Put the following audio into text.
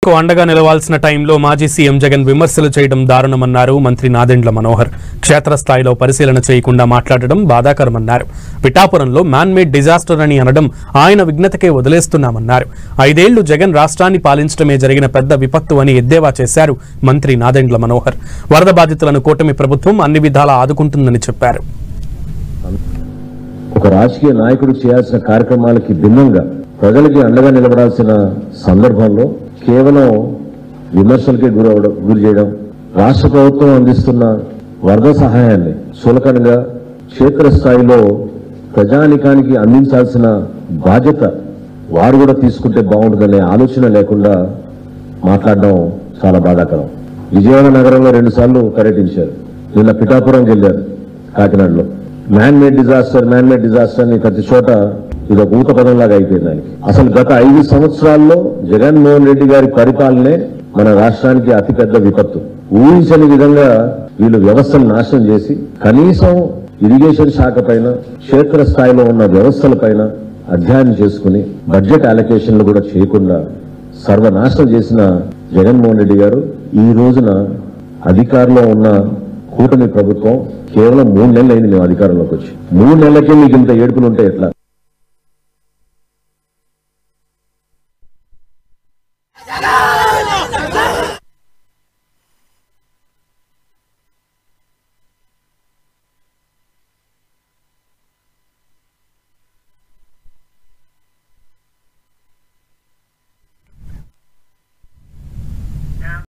కు అండగా నిలవాల్సిన టైంలో మాజీ సీఎం జగన్ విమర్శలు చేయడం దారుణమన్నారు మంత్రి నాదెండ్ల మనోహర్. క్షేత్రస్థాయిలో పరిశీలన చేయకుండా మాట్లాడడం బాధాకరమన్నారు. పిఠాపురంలో మ్యాన్ మేడ్ డిజాస్టర్ అని అనడం ఆయన విఘ్నతకే వదిలేస్తున్నామన్నారు. 5 ఏళ్లు జగన్ రాష్ట్రాన్ని పాలించడమే జరిగిన పెద్ద విపత్తు అని ఎద్దేవా చేశారు మంత్రి నాదెండ్ల మనోహర్. వరద బాధితులను కూటమి ప్రభుత్వం అన్ని విధాలా ఆదుకుంటుందని చెప్పారు. ఒక రాజకీయ నాయకుడు చేయాల్సిన కార్యక్రమాలకి భిన్నంగా ప్రజలకి అండగా నిలబడాల్సిన సందర్భంలో కేవలం విమర్శలకే గురి చేయడం, రాష్ట్ర ప్రభుత్వం అందిస్తున్న వరద సహాయాన్ని సులకనగా క్షేత్రస్థాయిలో ప్రజానికానికి అందించాల్సిన బాధ్యత వారు కూడా తీసుకుంటే బాగుంటుందనే ఆలోచన లేకుండా మాట్లాడడం చాలా బాధాకరం. విజయవాడ నగరంలో 2 సార్లు పర్యటించారు. నిన్న పిఠాపురం వెళ్ళారు. కాకినాడలో మ్యాన్ మేడ్ డిజాస్టర్ అని ప్రతి చోట ఇది ఒక ఊత పదంలాగా అయిపోయింది. దానికి అసలు గత 5 సంవత్సరాల్లో జగన్మోహన్ రెడ్డి గారి పరిపాలనే మన రాష్ట్రానికి అతిపెద్ద విపత్తు. ఊహించని విధంగా వీళ్ళు వ్యవస్థను నాశనం చేసి కనీసం ఇరిగేషన్ శాఖ పైన క్షేత్రస్థాయిలో ఉన్న వ్యవస్థల పైన అధ్యయనం చేసుకుని బడ్జెట్ అలొకేషన్లు కూడా చేయకుండా సర్వనాశనం చేసిన జగన్మోహన్ రెడ్డి గారు ఈ రోజున అధికారంలో ఉన్న కూటమి ప్రభుత్వం కేవలం 3 నెలలు అయింది మేము అధికారంలోకి వచ్చి. 3 నెలలకే మీకు ఇంత ఏడుపులు ఉంటే ఎట్లా?